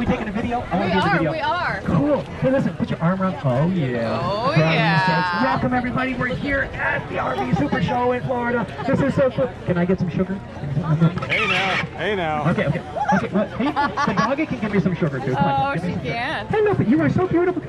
We taking a video? I want to do the video. We are. Cool. Hey, listen, put your arm around. Oh, yeah. Oh, yeah. Welcome, everybody. We're here at the RV Super Show in Florida. This is so cool. Can I get some sugar? Hey now. Hey now. Okay. Well, hey, the doggy can give me some sugar, too. Oh, she can. Hey, look, you are so beautiful.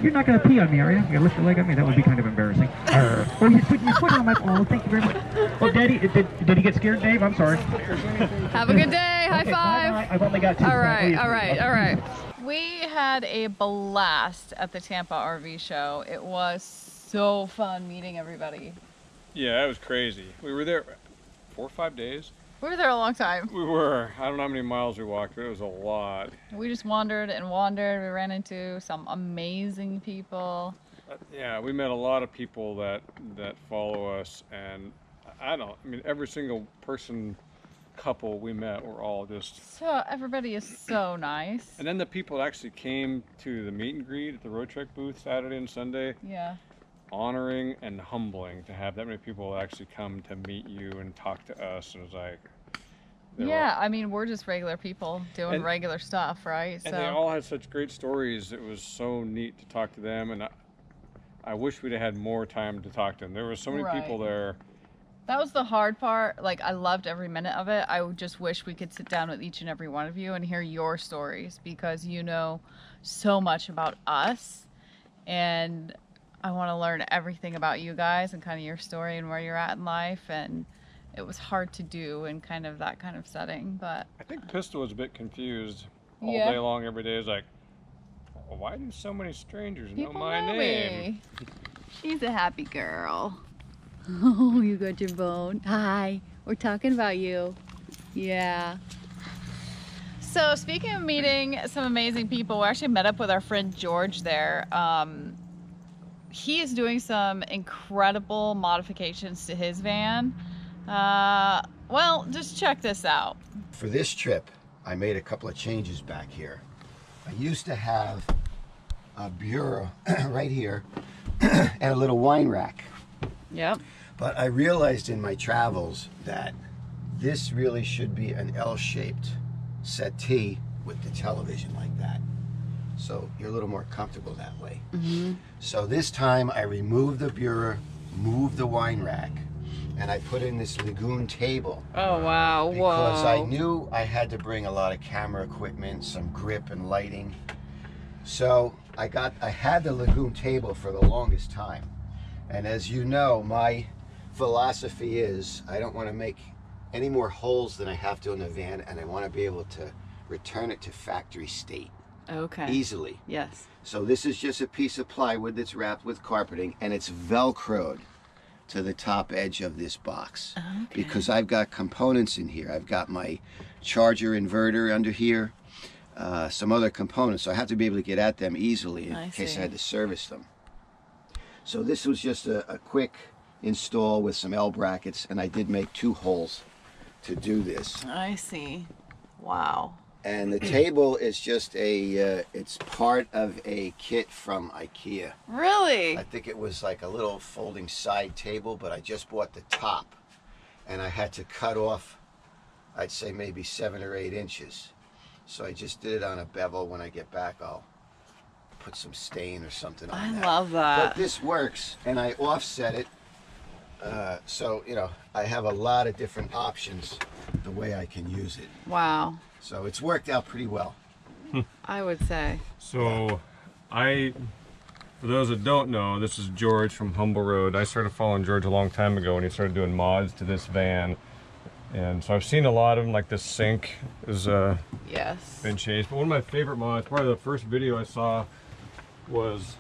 You're not going to pee on me, are you? You're going to lift your leg at me? That would be kind of embarrassing. Oh, you put your foot on my... Oh, thank you very much. Oh, Daddy, did he get scared, Dave? I'm sorry. Have a good day. High Okay, five. bye-bye. I've only got two. All right. We had a blast at the Tampa RV show. It was so fun meeting everybody. Yeah, that was crazy. We were there 4 or 5 days. We were there a long time. We were. I don't know how many miles we walked, but it was a lot. We just wandered and wandered. We ran into some amazing people. Yeah, we met a lot of people that follow us, and I mean, every single couple we met were all just... So everybody is so nice. And then the people that actually came to the meet and greet at the Road Trek booth Saturday and Sunday. Yeah. Honoring and humbling to have that many people actually come to meet you and talk to us. And it was like... Yeah, I mean, we're just regular people doing regular stuff, right? And they all had such great stories. It was so neat to talk to them, and I wish we'd have had more time to talk to them. There were so many people there. That was the hard part. Like, I loved every minute of it. I just wish we could sit down with each and every one of you and hear your stories, because you know so much about us, and I want to learn everything about you guys and kind of your story and where you're at in life. And it was hard to do in kind of that kind of setting, but I think Pistol was a bit confused all day long. Every day is like, well, why do so many strangers know my name? She's a happy girl. Oh, you got your bone. Hi, we're talking about you. Yeah. So speaking of meeting some amazing people, we actually met up with our friend George there. He is doing some incredible modifications to his van. Well, just check this out. For this trip, I made a couple of changes back here. I used to have a bureau right here and a little wine rack. Yep. But I realized in my travels that this really should be an L-shaped settee with the television like that. So you're a little more comfortable that way. Mm-hmm. So this time I removed the bureau, moved the wine rack, and I put in this Lagoon table. Oh, wow. Because I knew I had to bring a lot of camera equipment, some grip and lighting. So I had the Lagoon table for the longest time. And as you know, my philosophy is I don't want to make any more holes than I have to in the van, and I want to be able to return it to factory state. Okay. Easily. Yes. So this is just a piece of plywood that's wrapped with carpeting, and it's Velcroed to the top edge of this box. Okay. Because I've got components in here. I've got my charger inverter under here, some other components, so I have to be able to get at them easily in case I had to service them. So this was just a quick install with some L brackets, and I did make 2 holes to do this. I see. Wow. And the table is just it's part of a kit from IKEA. Really? I think it was like a little folding side table, but I just bought the top, and I had to cut off, I'd say maybe 7 or 8 inches. So I just did it on a bevel. When I get back, I'll put some stain or something on that. I love that. But this works, and I offset it. So, you know, I have a lot of different options the way I can use it. Wow. So it's worked out pretty well. I would say. So for those that don't know, this is George from Humble Road. I started following George a long time ago when he started doing mods to this van. And so I've seen a lot of them, like this sink is been changed. But one of my favorite mods, probably the first video I saw, was,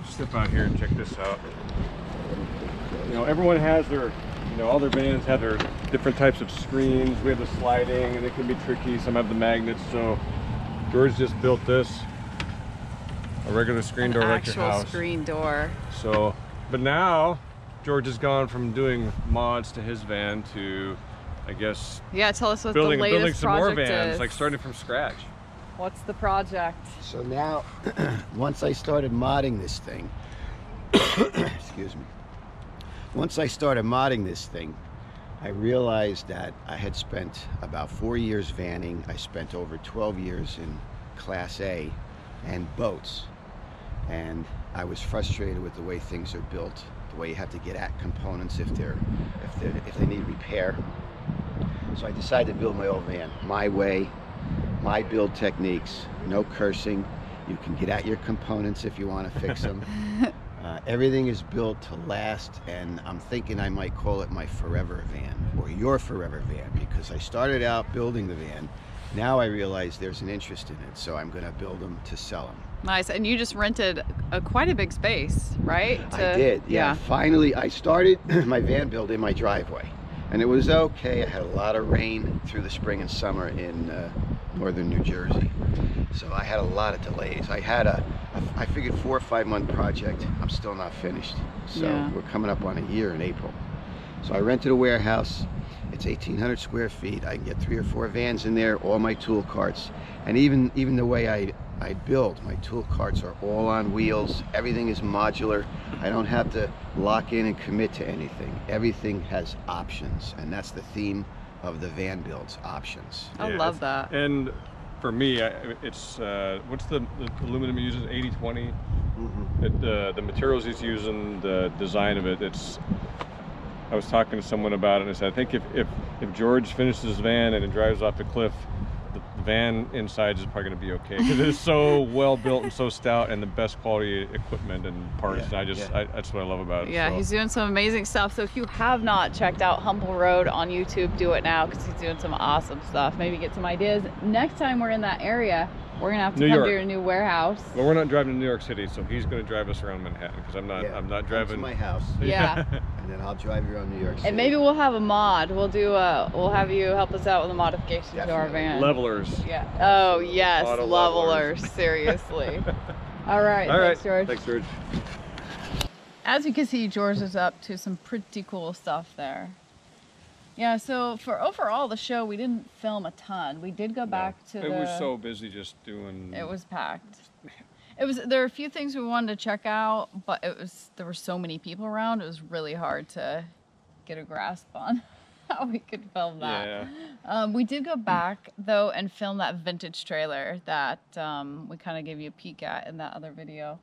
step out here and check this out. You know, everyone has their, you know, all their vans have their different types of screens. We have the sliding, and it can be tricky. Some have the magnets. So George just built this, a regular screen door like your house. Actual screen door. So, but now George has gone from doing mods to his van to, I guess, tell us what building the latest some more project vans, is. like starting from scratch. What's the project? So now, once I started modding this thing, excuse me. Once I started modding this thing, I realized that I had spent about 4 years vanning. I spent over 12 years in Class A and boats. And I was frustrated with the way things are built, the way you have to get at components if they need repair. So I decided to build my own van, my way, my build techniques, no cursing. You can get at your components if you want to fix them. Everything is built to last, and I'm thinking I might call it my forever van, or your forever van, because I started out building the van. Now I realize there's an interest in it, so I'm going to build them to sell them. Nice. And you just rented quite a big space, right? I did, yeah. Finally, I started my van build in my driveway, and it was okay. I had a lot of rain through the spring and summer in northern New Jersey, so I had a lot of delays. I figured 4 or 5 month project. I'm still not finished, so we're coming up on a year in April. So I rented a warehouse. It's 1,800 square feet. I can get 3 or 4 vans in there, all my tool carts, and even the way I build, my tool carts are all on wheels. Everything is modular. I don't have to lock in and commit to anything. Everything has options, and that's the theme of the van builds, options. I love that. And for me, it's what's the aluminum he uses? 80-20. The materials he's using, the design of it. I was talking to someone about it, and I said, I think if George finishes his van and it drives off the cliff, the van inside is probably going to be okay, because it is so well built and so stout, and the best quality equipment and parts. And that's what I love about it. Yeah, so. He's doing some amazing stuff. So if you have not checked out Humble Road on YouTube, do it now, because he's doing some awesome stuff. Maybe get some ideas. Next time we're in that area, we're gonna have to come to your new warehouse. Well, we're not driving to New York City, so he's gonna drive us around Manhattan, because I'm not driving to my house. Yeah. And then I'll drive you around New York City. And maybe we'll have a mod. We'll have you help us out with a modification to our van. Levelers. Yeah. Oh yes, Auto levelers. Seriously. All right. Thanks, George. Thanks, George. As you can see, George is up to some pretty cool stuff there. Yeah, so for overall the show, we didn't film a ton. We did go back to It was so busy just doing... It was packed. There were a few things we wanted to check out, but there were so many people around, it was really hard to get a grasp on how we could film that. Yeah. We did go back, though, and film that vintage trailer that we kind of gave you a peek at in that other video.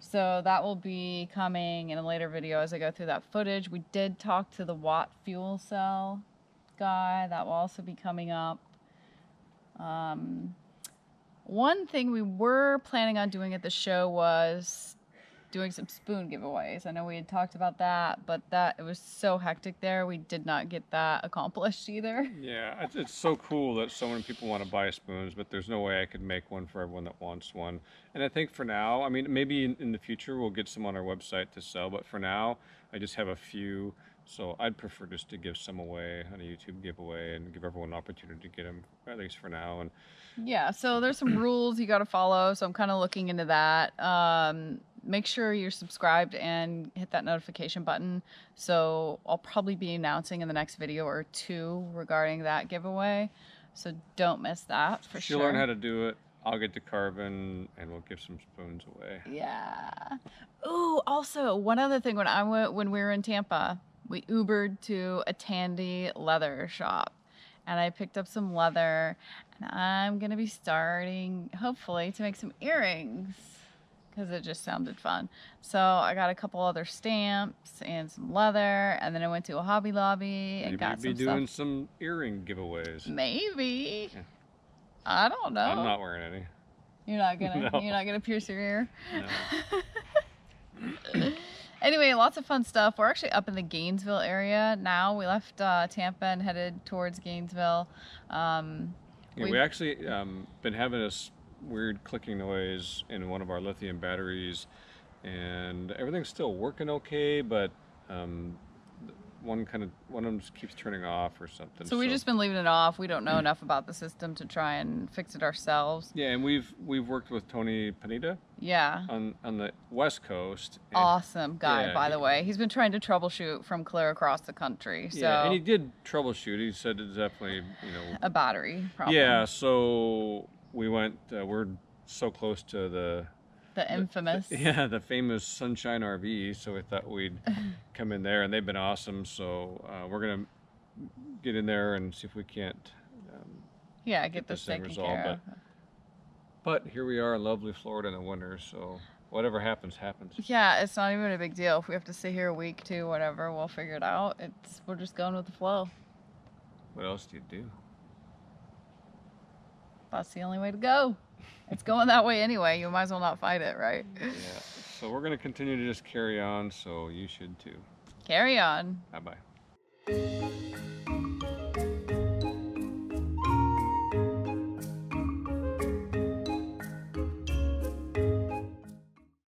So that will be coming in a later video as I go through that footage. We did talk to the Watt fuel cell guy. That will also be coming up. One thing we were planning on doing at the show was doing some spoon giveaways. I know we had talked about that, but it was so hectic there, we did not get that accomplished either. Yeah, it's so cool that so many people want to buy spoons, but there's no way I could make one for everyone that wants one. And I think for now, I mean, maybe in the future we'll get some on our website to sell, but for now, I just have a few. So I'd prefer just to give some away on a YouTube giveaway and give everyone an opportunity to get them, at least for now. And yeah, so there's some rules you got to follow, so I'm kind of looking into that. Make sure you're subscribed and hit that notification button. So I'll probably be announcing in the next video or 2 regarding that giveaway. So don't miss that for sure. She'll learn how to do it. I'll get to carving, and we'll give some spoons away. Yeah. Ooh, also one other thing, when we were in Tampa, we Ubered to a Tandy leather shop, and I picked up some leather, and I'm gonna be starting, hopefully, to make some earrings, because it just sounded fun. So I got a couple other stamps and some leather, and then I went to a Hobby Lobby and got some stuff. Maybe be doing some earring giveaways. Maybe. Yeah. I don't know. I'm not wearing any. You're not gonna. No. You're not gonna pierce your ear. No. Anyway, lots of fun stuff. We're actually up in the Gainesville area now. We left Tampa and headed towards Gainesville. We actually been having this weird clicking noise in one of our lithium batteries, and everything's still working okay, but one of them just keeps turning off or something. So we've just been leaving it off. We don't know enough about the system to try and fix it ourselves. Yeah, and we've worked with Tony Panetta. Yeah. On the West Coast. Awesome guy, by the way. He's been trying to troubleshoot from clear across the country. So. Yeah, and he did troubleshoot. He said it's definitely, a battery problem. Yeah, so we went. We're so close to the infamous. The famous Sunshine RV. So we thought we'd come in there, and they've been awesome. So we're gonna get in there and see if we can't Yeah, get this this thing taken resolved. care of. But here we are in lovely Florida in the winter, so whatever happens, happens. Yeah, it's not even a big deal. If we have to stay here a week, 2, whatever, we'll figure it out. We're just going with the flow. What else do you do? That's the only way to go. It's going that way anyway. You might as well not fight it, right? Yeah. So we're going to continue to just carry on, so you should too. Carry on. Bye-bye.